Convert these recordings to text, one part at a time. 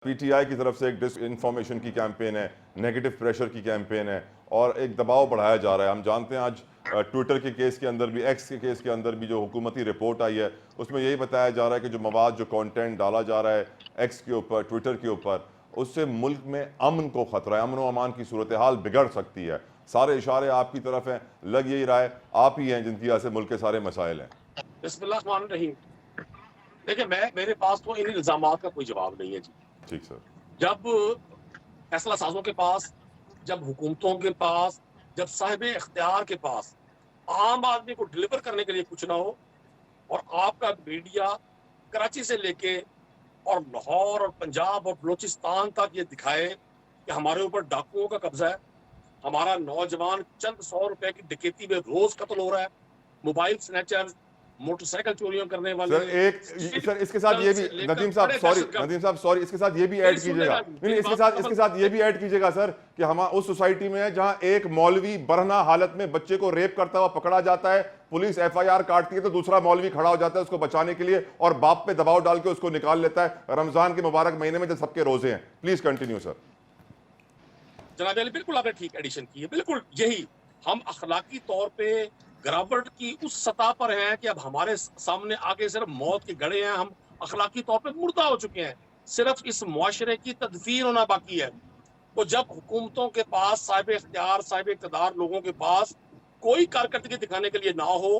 PTI की तरफ से एक डिस इन्फॉर्मेशन की कैंपेन है, नेगेटिव प्रेशर की कैंपेन है और एक दबाव बढ़ाया जा रहा है। हम जानते हैं आज ट्विटर के केस के अंदर भी, एक्स के केस के अंदर भी जो हुकूमती रिपोर्ट आई है उसमें यही बताया जा रहा है कि जो मवाद, जो कंटेंट डाला जा रहा है एक्स के ऊपर, ट्विटर के ऊपर, उससे मुल्क में अमन को खतरा है, अमन व अमान की सूरत हाल बिगड़ सकती है। सारे इशारे आपकी तरफ हैं, लग यही रहा है आप ही हैं जिनकी वजह से मुल्क के सारे मसाइल हैं। बिस्मिल्लाह। देखिए, मेरे पास तो इन इल्जामात का कोई जवाब नहीं है जी। ठीक सर। जब फैसला साजों के पास, जब हुकूमतों के पास, जब साहिब इख्तियार के पास आम आदमी को डिलीवर करने के लिए कुछ ना हो और आपका मीडिया कराची से लेके और लाहौर और पंजाब और बलूचिस्तान तक ये दिखाए कि हमारे ऊपर डाकुओं का कब्जा है, हमारा नौजवान चंद 100 रुपए की डकैती में रोज कत्ल हो रहा है, मोबाइल स्नैचर्स, मोटरसाइकिल चोरियां करने वाले। सर इसके साथ ये भी नदीम साहब सॉरी इसके साथ ये भी ऐड कीजिएगा, नहीं इसके साथ ये भी ऐड कीजिएगा सर कि हम उस सोसाइटी में है जहां एक मौलवी बरहना हालत में बच्चे को रेप करता हुआ पकड़ा जाता है, पुलिस एफआईआर काटती है तो दूसरा मौलवी खड़ा हो जाता है उसको बचाने के लिए और बाप पे दबाव डाल के उसको निकाल लेता है रमजान के मुबारक महीने में जब सबके रोजे हैं। Please continue sir. जनाब अली, बिल्कुल आपने ठीक एडिशन की है। बिल्कुल यही हम अखलाकी तौर पे गिरावट की उस सतह पर हैं कि अब हमारे सामने आगे सिर्फ मौत के गड़े हैं, हम अखलाकी तौर पे मुर्दा हो चुके हैं, सिर्फ इस मुआशरे की तदफीर होना बाकी है। तो जब हुकूमतों के पास, साहिब इख्तियार, साहिब इक़्तिदार लोगों के पास कोई कारकर्दगी दिखाने के लिए ना हो,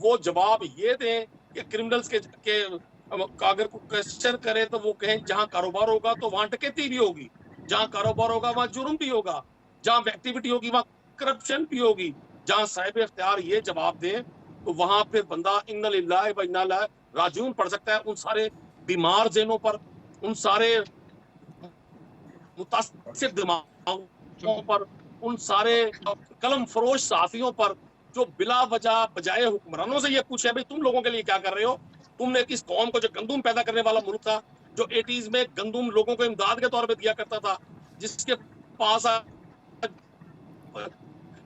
वो जवाब ये दें कि क्रिमिनल्स के अगर कोई क्वेश्चन करे तो वो कहें जहां कारोबार होगा तो वहां डकैती भी होगी, जहां कारोबार होगा वहां जुर्म भी होगा, जहां एक्टिविटी होगी वहां करप्शन भी होगी। जहां साहिब इख्तियार ये जवाब दें तो वहां फिर बंदा इन्ना लिल्लाहि व इन्ना इलैहि राजिऊन पढ़ सकता है उन सारे बीमार ज़हनों पर, उन सारे मुतासिर दिमागों पर, उन सारे कलम फरोश सहाफियों पर जो बिला वजह बजाय हुक्मरानों से ये पूछे भाई तुम लोगों के लिए क्या कर रहे हो। तुमने किस कौम को, जो गंदुम पैदा करने वाला मुल्क था, जो 80s में गंदुम लोगों को इमदाद के तौर पे दिया करता था, जिसके पास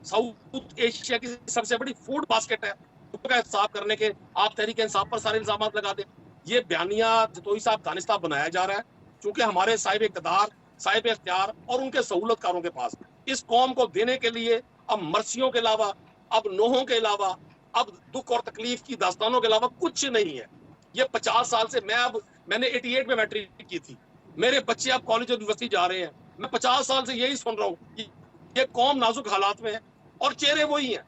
साउथ एशिया की सबसे बड़ी फूड बास्केट है, उसका इंसाफ करने के आप तहरीक इंसाफ पर सारे इल्जाम लगा दें। ये बयानिया जतोई साहब दानिस्ता बनाया जा रहा है क्योंकि हमारे साहिब इक़्तिदार, साहिब इख्तियार और उनके सहूलतकारों के पास इस कौम को देने के लिए अब मर्सियों के अलावा, अब नोहों के अलावा, अब दुख और तकलीफ की दास्तानों के अलावा कुछ नहीं है। ये 50 साल से मैंने 88 में मैट्रिक की थी, मेरे बच्चे अब कॉलेज और यूनिवर्सिटी जा रहे हैं, मैं 50 साल से यही सुन रहा हूँ कि ये कौम नाजुक हालात में है और चेहरे वही हैं।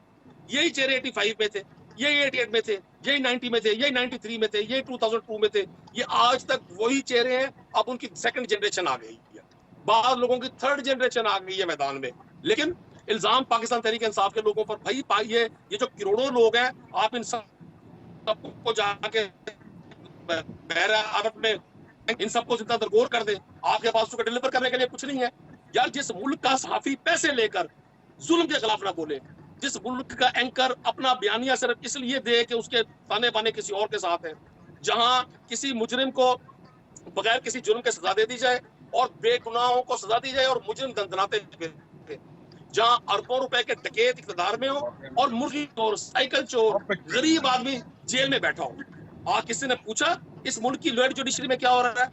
यही चेहरे 85 में थे, यही 88 में थे, यही 90 में थे, यही 93 में थे, यही 2002 में थे, ये आज तक वही चेहरे हैं। अब उनकी सेकंड जनरेशन आ गई है, बाद लोगों की थर्ड जनरेशन आ गई है मैदान में। लेकिन इल्जाम पाकिस्तान तहरीक इंसाफ के लोगों पर, भाई पाइए ये जो करोड़ों लोग हैं, आप इन सबको जाके बहरा अरब में इन सबको जिंदा दरगोर कर दे, आपके पास उसको डिलीवर करने के लिए कुछ नहीं है। यार, जिस मुल्क का सहाफी पैसे लेकर जुल्म के खिलाफ ना बोले, जिस मुल्क का एंकर अपना बयानिया सिर्फ इसलिए दे कि उसके ताने बाने किसी और के साथ है, जहां किसी मुजरिम को बगैर किसी जुर्म के सजा दे दी जाए और बेगुनाहों को सजा दी जाए और मुजरिम दंदनाते फिरे, जहां अरबों रुपए के डकैत इक़्तिदार में हो और मुर्गी चोर, साइकिल चोर, गरीब आदमी जेल में बैठा हो। किसी ने पूछा इस मुल्क की लॉयर जुडिशरी में क्या हो रहा है?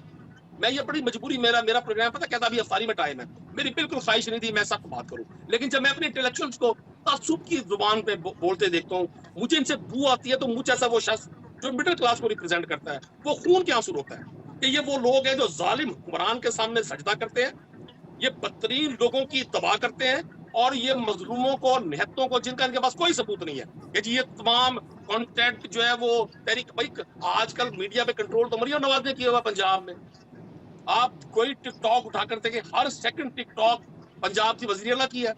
मैं ये बड़ी मजबूरी, मेरा प्रोग्राम पता क्या था, अभी अफ्तारी में टाइम है, मेरी बिल्कुल ख्वाहिश नहीं थी मैं सख्त बात करूं, लेकिन जब मैं अपने इंटेलेक्चुअल्स को तासुब की जुबान पे बोलते देखता हूँ, मुझे इनसे बू आती है। तो मुझ जैसा वो शख्स जो मिडिल क्लास को रिप्रेजेंट करता है, वो खून के आंसू रोता है कि ये वो लोग हैं जो जालिम हुक्मरान के सामने सजदा करते हैं, ये बदतरीन लोगों की तबाह करते हैं और ये मजलूमों को, निहत्तों को, जिनका इनके पास कोई सबूत नहीं है कि जी ये तमाम कंटेंट जो है वो तहरीक। भाई आजकल मीडिया पे कंट्रोल तो मरियम नवाज ने किया हुआ पंजाब में। आप कोई टिकटॉक उठा कर देखें, हर सेकंड टिकटॉक पंजाब की वज़ीर आला की है।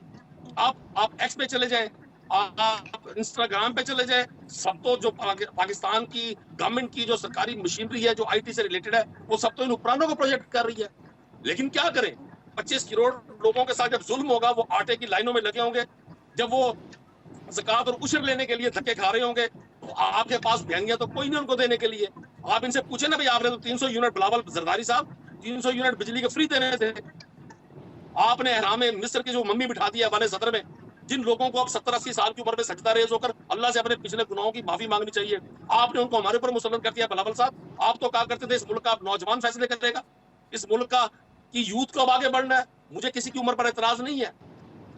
आप एक्स पे चले जाएं, आप इंस्टाग्राम पे चले जाएं, सब तो जो पाकिस्तान की गवर्नमेंट की जो सरकारी मशीनरी है जो आईटी से रिलेटेड है, वो सब तो इन उपरानों को प्रोजेक्ट कर रही है। लेकिन क्या करें, 25 करोड़ लोगों के साथ जब जुल्म होगा, वो आटे की लाइनों में लगे होंगे, जब वो ज़कात और उशर लेने के लिए धक्के खा रहे होंगे, तो आपके पास बयानिया तो कोई नहीं उनको देने के लिए। आप इनसे पूछे ना भाई, आपने तो 300 यूनिट, बिलावल जरदारी साहब 300 यूनिट बिजली के फ्री देने थे, आपने हराम मिस्र की जो मम्मी बिठा दी है वाले सदर में, जिन लोगों को अब 70-80 साल की उम्र में सजदा रेज होकर अल्लाह से अपने पिछले गुनाहों की माफी मांगनी चाहिए, आपने उनको हमारे ऊपर मुसल्लत कर दिया। बिलावल साहब, आप तो कहा करते थे इस मुल्क का नौजवान फैसले करेगा, इस मुल्क का कि यूथ को अब आगे बढ़ना है। मुझे किसी की उम्र पर एतराज नहीं है,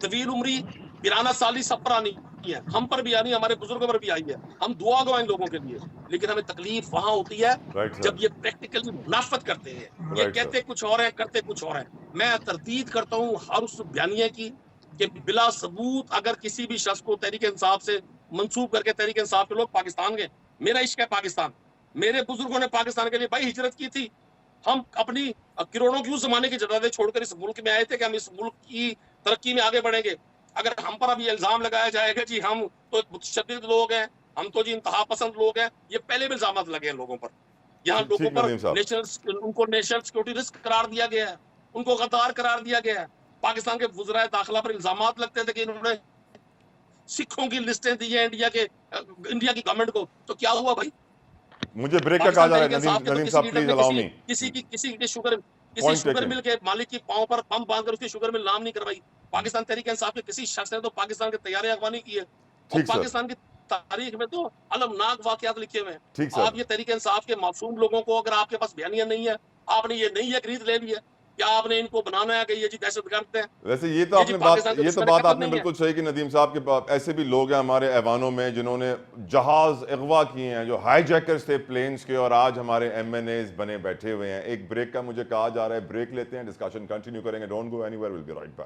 तवील उम्री 92 साली सब पर आनी है, हम पर भी आनी, हमारे बुजुर्गों पर भी आई है, हम दुआ गो इन लोगों के लिए। लेकिन हमें तकलीफ वहां होती है राइट जब सर, ये प्रैक्टिकली मुनाफत करते हैं, ये राइट कहते सर, कुछ और है करते कुछ और है। मैं तरदीद करता हूँ हर उस बयानिए की कि बिला सबूत अगर किसी भी शख्स को तहरीक इंसाफ से मंसूब करके तहरीक इंसाफ के लोग पाकिस्तान गए, मेरा इश्क है पाकिस्तान, मेरे बुजुर्गों ने पाकिस्तान के लिए भाई हिजरत की थी, हम अपनी करोड़ों की उस जमाने की जदादे छोड़कर इस मुल्क में आए थे कि हम इस मुल्क की तरक्की में आगे बढ़ेंगे। अगर हम पर अब ये इल्जाम लगाया जाएगा जी हम तो मुतशद्दिद लोग हैं, हम तो जी इंतहा पसंद लोग हैं, ये पहले भी इल्जाम लगे हैं लोगों पर। यहाँ ठीक लोगों ठीक पर नदीम साहब, उनको नेशनल सिक्योरिटी रिस्क करार दिया गया है, उनको गद्दार करार दिया गया है। पाकिस्तान के वज़राए दाखिला पर इल्जाम लगते थे कि इन्होंने सिखों की लिस्टें दी है इंडिया की गवर्नमेंट को, तो क्या हुआ भाई? मुझे ब्रेक का कहा पाकिस्तान जा रहा तहरीक है, नदीम इंसाफ के तो नदीम किसी साहब लीडर प्लीज ने अलाउ मी, किसी पॉइंट शुगर टेकन, मिल के मालिक की पांव पर पंप बांधकर उसकी शुगर मिल नाम नहीं करवाई। पाकिस्तान तहरीक इंसाफ के किसी शख्स ने तो पाकिस्तान के तैयारे अगवानी की है, और ठीक सर, पाकिस्तान की तारीख में तो अलमनाक वाकयात लिखे हुए हैं। ठीक सर। आप ये तहरीक इंसाफ के मासूम लोगों को, अगर आपके पास बयानिया नहीं है, आपने ये नहीं है खरीद ले लिया, क्या आपने इनको बनाना है कि ये जी दहशतगर्द है, वैसे ये तो ये जी आपने बात पाकिस्तान के ये तो दुश्मन बात कतर आपने नहीं है? बिल्कुल सही की नदीम साहब के पास ऐसे भी लोग हैं हमारे ऐवानों में जिन्होंने जहाज अगवा किए हैं, जो हाईजैकर्स थे प्लेन्स के, और आज हमारे MNAs बने बैठे हुए हैं। एक ब्रेक का मुझे कहा जा रहा है, ब्रेक लेते हैं, डिस्कशन कंटिन्यू करेंगे, don't go anywhere, will be right back.